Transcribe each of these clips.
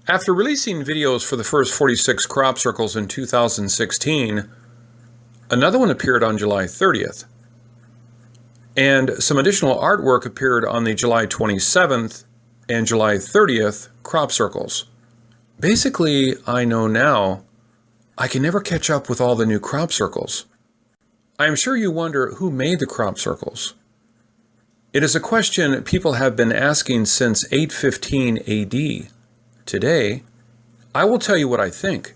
After releasing videos for the first 46 crop circles in 2016, another one appeared on July 30th. And some additional artwork appeared on the July 27th and July 30th crop circles. Basically, I know now I can never catch up with all the new crop circles. I am sure you wonder who made the crop circles. It is a question people have been asking since 815 AD. Today, I will tell you what I think.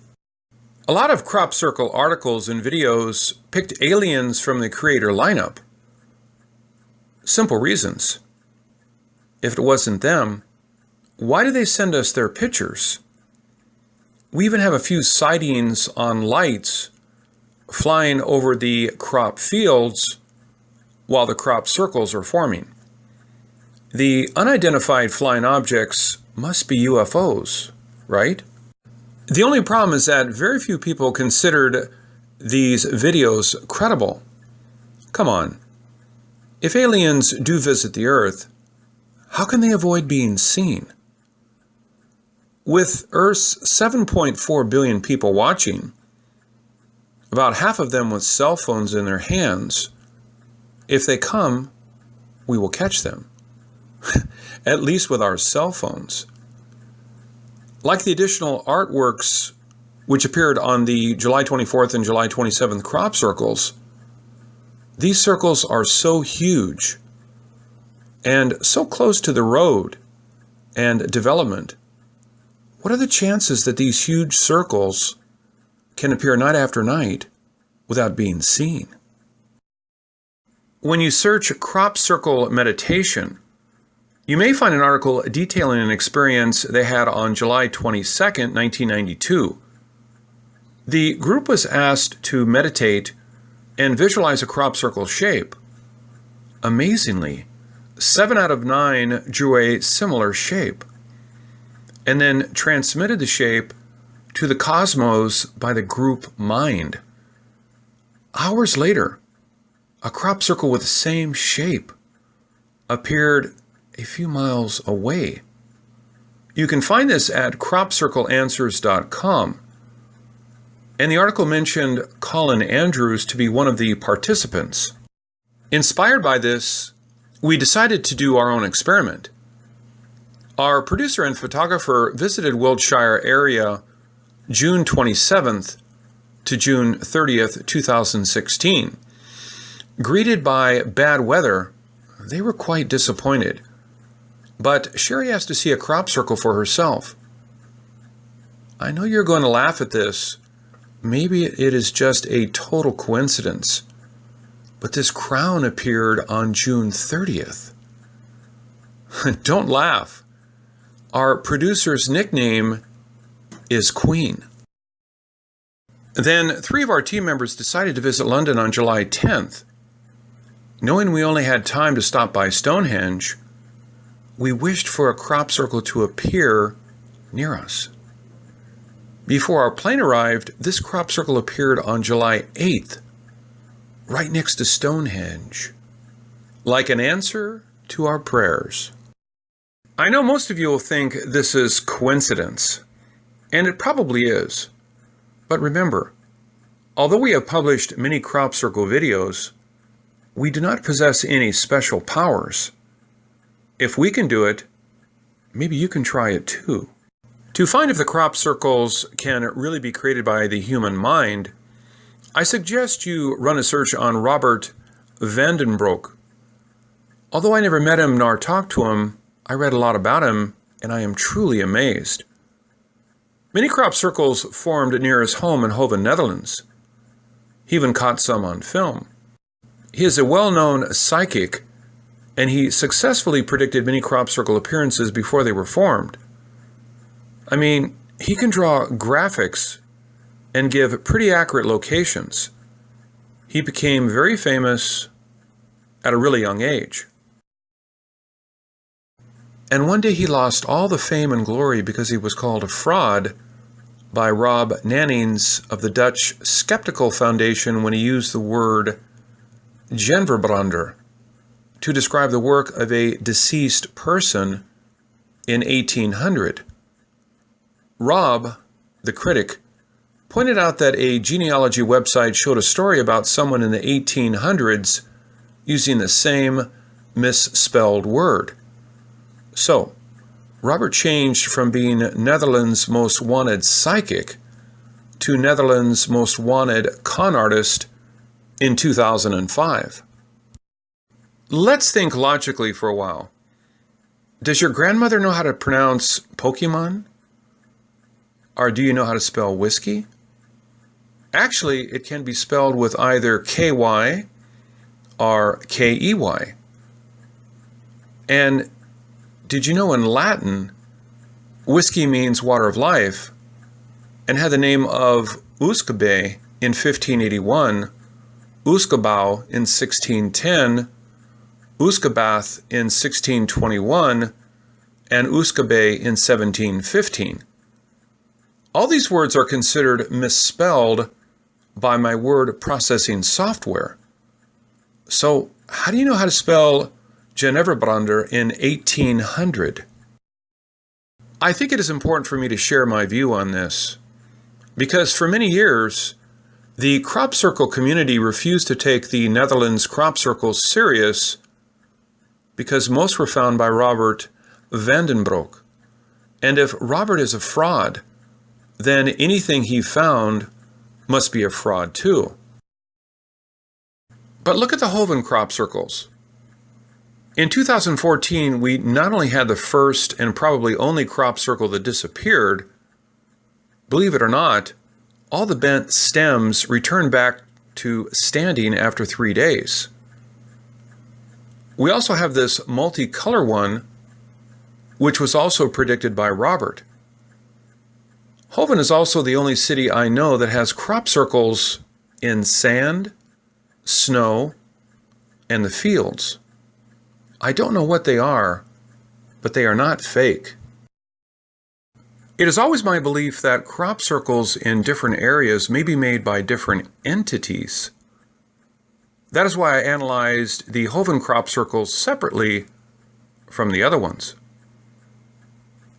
A lot of crop circle articles and videos picked aliens from the creator lineup. Simple reasons. If it wasn't them, why do they send us their pictures? We even have a few sightings on lights flying over the crop fields while the crop circles are forming. The unidentified flying objects must be UFOs, right? The only problem is that very few people considered these videos credible. Come on. If aliens do visit the Earth, how can they avoid being seen? With Earth's 7.4 billion people watching, about half of them with cell phones in their hands, if they come, we will catch them. At least with our cell phones. Like the additional artworks which appeared on the July 24th and July 27th crop circles, these circles are so huge and so close to the road and development. What are the chances that these huge circles can appear night after night without being seen? When you search crop circle meditation, you may find an article detailing an experience they had on July 22nd, 1992. The group was asked to meditate and visualize a crop circle shape. Amazingly, 7 out of 9 drew a similar shape, and then transmitted the shape to the cosmos by the group mind. Hours later, a crop circle with the same shape appeared a few miles away. You can find this at cropcircleanswers.com. And the article mentioned Colin Andrews to be one of the participants. Inspired by this, we decided to do our own experiment. Our producer and photographer visited Wiltshire area June 27th to June 30th, 2016. Greeted by bad weather, they were quite disappointed. But Sherry asked to see a crop circle for herself. I know you're going to laugh at this. Maybe it is just a total coincidence. But this crown appeared on June 30th. Don't laugh. Our producer's nickname is Queen. Then 3 of our team members decided to visit London on July 10th. Knowing we only had time to stop by Stonehenge, we wished for a crop circle to appear near us. Before our plane arrived, this crop circle appeared on July 8th, right next to Stonehenge, like an answer to our prayers. I know most of you will think this is coincidence, and it probably is. But remember, although we have published many crop circle videos, we do not possess any special powers. If we can do it, maybe you can try it too. To find if the crop circles can really be created by the human mind, I suggest you run a search on Robert Vandenbroek. Although I never met him nor talked to him, I read a lot about him, and I am truly amazed. Many crop circles formed near his home in Hoven, Netherlands. He even caught some on film. He is a well-known psychic, and he successfully predicted many crop circle appearances before they were formed. I mean, he can draw graphics and give pretty accurate locations. He became very famous at a really young age. And one day he lost all the fame and glory because he was called a fraud by Rob Nannings of the Dutch Skeptical Foundation when he used the word genverbrander to describe the work of a deceased person in 1800. Rob, the critic, pointed out that a genealogy website showed a story about someone in the 1800s using the same misspelled word. So, Robert changed from being Netherlands' most wanted psychic to Netherlands' most wanted con artist in 2005. Let's think logically for a while. Does your grandmother know how to pronounce Pokemon? Or do you know how to spell whiskey? Actually, it can be spelled with either KY or KEY. And did you know in Latin, whiskey means water of life and had the name of Uscabe in 1581, Uscabau in 1610, Uscabath in 1621, and Uscabe in 1715. All these words are considered misspelled by my word processing software. So, how do you know how to spell Geneverbrander in 1800? I think it is important for me to share my view on this, because for many years, the crop circle community refused to take the Netherlands crop circles serious because most were found by Robert van den Broek. And if Robert is a fraud, then anything he found must be a fraud too. But look at the Hoven crop circles. In 2014, we not only had the first and probably only crop circle that disappeared, believe it or not, all the bent stems returned back to standing after 3 days. We also have this multicolor one, which was also predicted by Robert. Hoven is also the only city I know that has crop circles in sand, snow, and the fields. I don't know what they are, but they are not fake. It is always my belief that crop circles in different areas may be made by different entities. That is why I analyzed the Hoven crop circles separately from the other ones.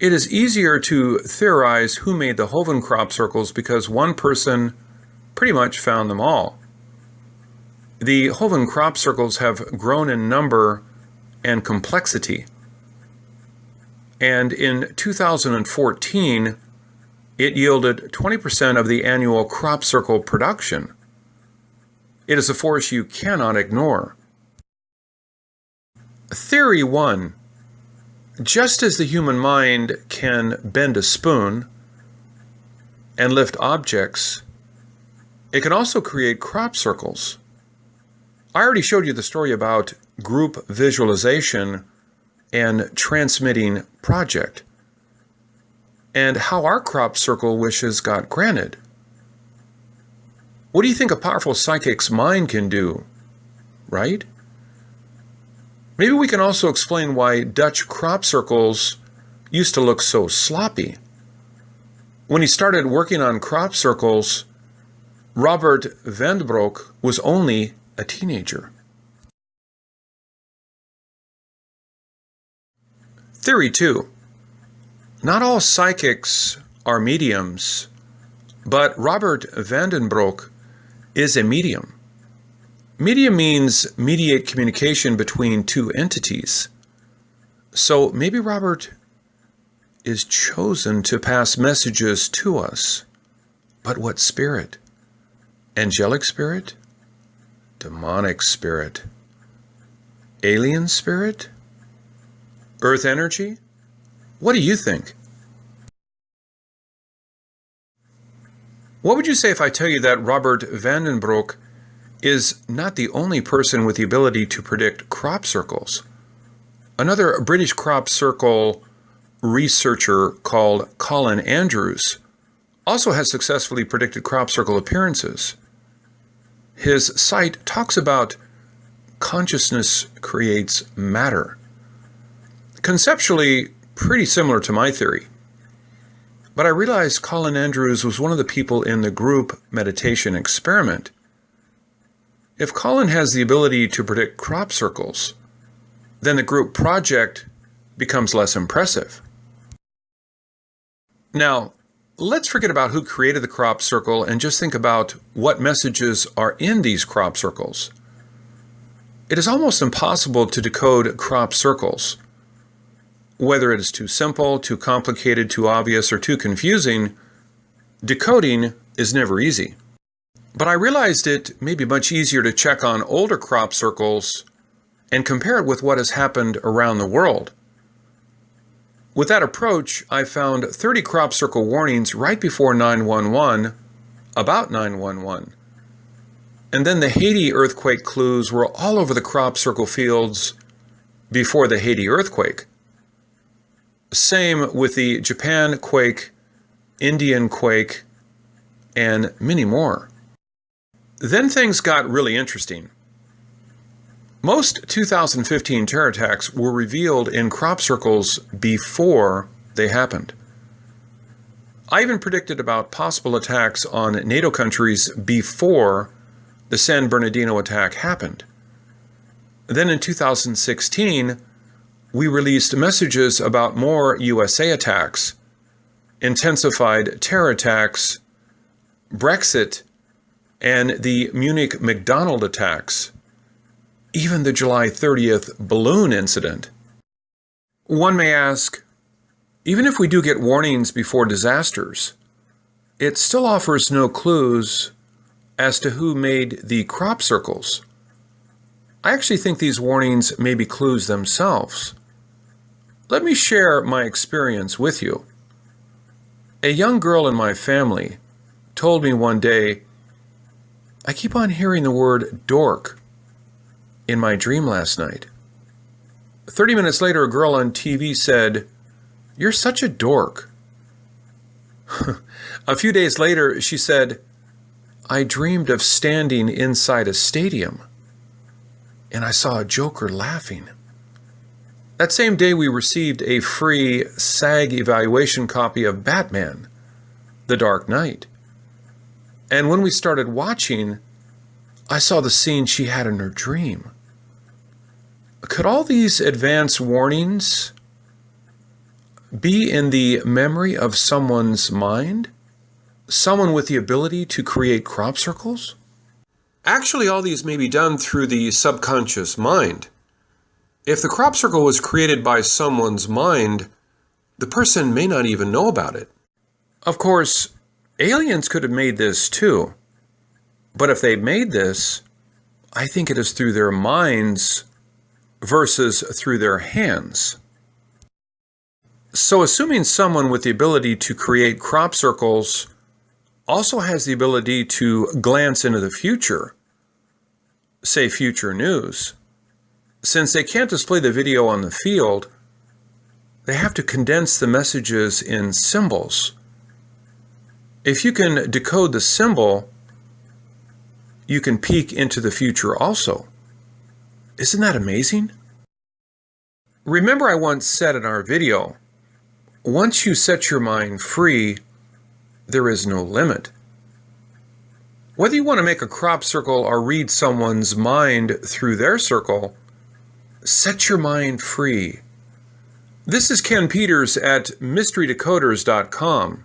It is easier to theorize who made the Hoven crop circles because one person pretty much found them all. The Hoven crop circles have grown in number and complexity. And in 2014, it yielded 20% of the annual crop circle production. It is a force you cannot ignore. Theory 1. Just as the human mind can bend a spoon and lift objects, it can also create crop circles. I already showed you the story about group visualization and transmitting project, and how our crop circle wishes got granted. What do you think a powerful psychic's mind can do, right? Maybe we can also explain why Dutch crop circles used to look so sloppy. When he started working on crop circles, Robert van den Broek was only a teenager. Theory 2. Not all psychics are mediums, but Robert van den Broek is a medium. Medium means mediate communication between two entities. So maybe Robert is chosen to pass messages to us. But what spirit? Angelic spirit? Demonic spirit? Alien spirit? Earth energy? What do you think? What would you say if I tell you that Robert van den Broek is not the only person with the ability to predict crop circles? Another British crop circle researcher called Colin Andrews also has successfully predicted crop circle appearances. His site talks about consciousness creates matter. Conceptually, pretty similar to my theory. But I realized Colin Andrews was one of the people in the group meditation experiment. If Colin has the ability to predict crop circles, then the group project becomes less impressive. Now, Let's forget about who created the crop circle and just think about what messages are in these crop circles. It is almost impossible to decode crop circles. Whether it is too simple, too complicated, too obvious, or too confusing, decoding is never easy. But I realized it may be much easier to check on older crop circles and compare it with what has happened around the world. With that approach, I found 30 crop circle warnings right before 911 about 911. And then the Haiti earthquake clues were all over the crop circle fields before the Haiti earthquake. Same with the Japan quake, Indian quake, and many more. Then things got really interesting. Most 2015 terror attacks were revealed in crop circles before they happened. I even predicted about possible attacks on NATO countries before the San Bernardino attack happened. Then in 2016, we released messages about more USA attacks, intensified terror attacks, Brexit, and the Munich McDonald attacks. Even the July 30th balloon incident. One may ask, even if we do get warnings before disasters, it still offers no clues as to who made the crop circles. I actually think these warnings may be clues themselves. Let me share my experience with you. A young girl in my family told me one day, "I keep on hearing the word dork in my dream last night." 30 minutes later, a girl on TV said, "You're such a dork." A few days later, she said, "I dreamed of standing inside a stadium, and I saw a joker laughing." That same day, we received a free SAG evaluation copy of Batman, The Dark Knight. And when we started watching, I saw the scene she had in her dream. Could all these advance warnings be in the memory of someone's mind? Someone with the ability to create crop circles? Actually, all these may be done through the subconscious mind. If the crop circle was created by someone's mind, the person may not even know about it. Of course, aliens could have made this too. But if they made this, I think it is through their minds versus through their hands. So assuming someone with the ability to create crop circles also has the ability to glance into the future, say future news, since they can't display the video on the field, they have to condense the messages in symbols. If you can decode the symbol, you can peek into the future also. Isn't that amazing? Remember, I once said in our video, once you set your mind free, there is no limit. Whether you want to make a crop circle or read someone's mind through their circle, set your mind free. This is Ken Peters at mysterydecoders.com.